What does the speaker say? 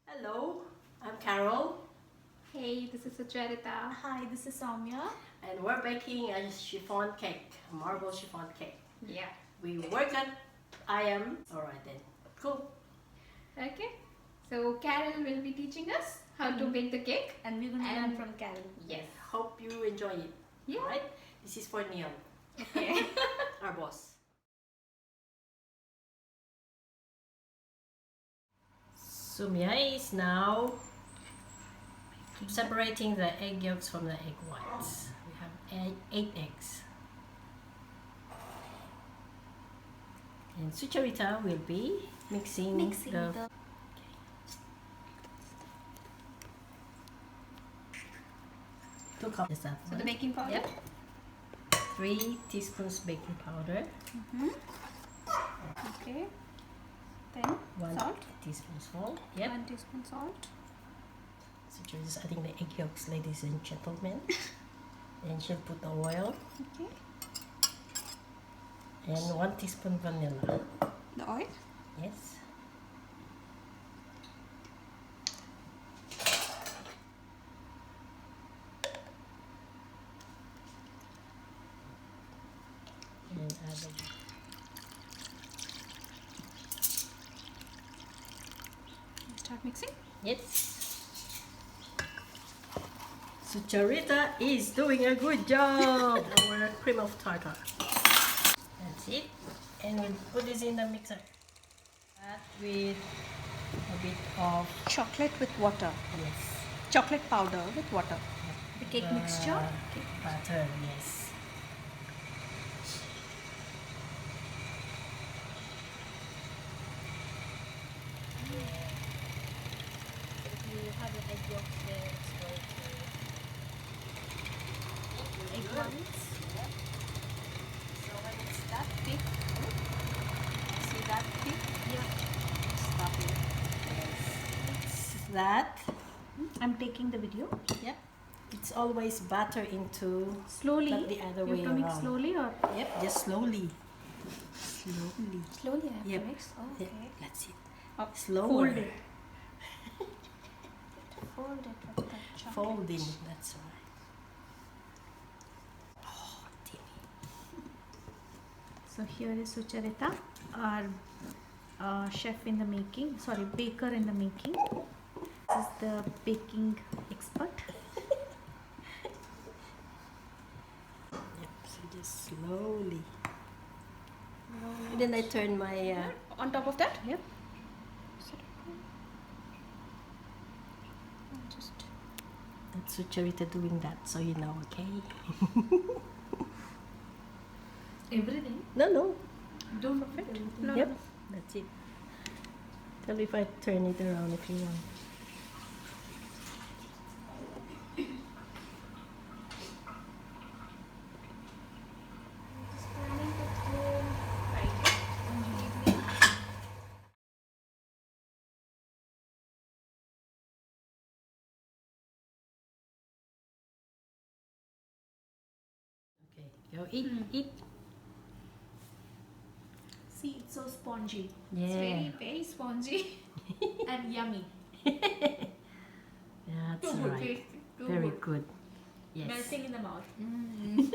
Hello, I'm Carol. Hey, this is Sucharita. Hi, this is Soumya. And we're baking a chiffon cake, a marble chiffon cake. Yeah. We work at IM. Alright then, cool. Okay. So Carol will be teaching us how to bake the cake. And we're going to learn from Carol. Yes. Hope you enjoy it. Yeah. Alright, this is for Neon, Okay. our boss. Soumya is now separating the egg yolks from the egg whites. We have 8 eggs. And Sucharita will be mixing the 2 cups. Is that So one? the baking powder. Yep. 3 teaspoons baking powder. Okay. Then 1 salt. teaspoon salt. Yep. 1 teaspoon salt. Sucharita's adding the egg yolks, ladies and gentlemen. Then she'll put the oil. Okay. And 1 teaspoon vanilla. The oil. Yes. And add the Start mixing. yes. Sucharita is doing a good job. Our cream of tartar. That's it. And we'll put this in the mixer. That with a bit of Chocolate with water. yes. Chocolate powder with water. The cake mixture. Cake butter, yes. If you have the egg yolks there, it's going to Egg whites. Yep. So when it's that thick, see that thick? Yeah. Stop it. It's that. I'm taking the video. Yep. It's always batter into Slowly. not the other You way have to mix around. slowly or? Yep, just slowly. Slowly. Slowly I have Yep. to mix. Oh, Yep, okay. that's it. Oh, Slower. Fold it. Fold it with the chocolate. Folding, that's right. Oh, Timmy. So here is Sucharita, our chef in the making, sorry, baker in the making. This is the baking expert. Yep, so just slowly. And then I turn my On top of that. Yep. Just that's Sucharita doing that, so you know, okay? Everything. No. Don't affect. no. Yep, that's it. Tell me if I turn it around if you want. Just planning to go Friday evening. Okay, go eat. See, it's so spongy It's Yeah. very spongy. and yummy. That's Too good. right. Tasty. Too Very good. good. Yes. Melting in the mouth. Mm.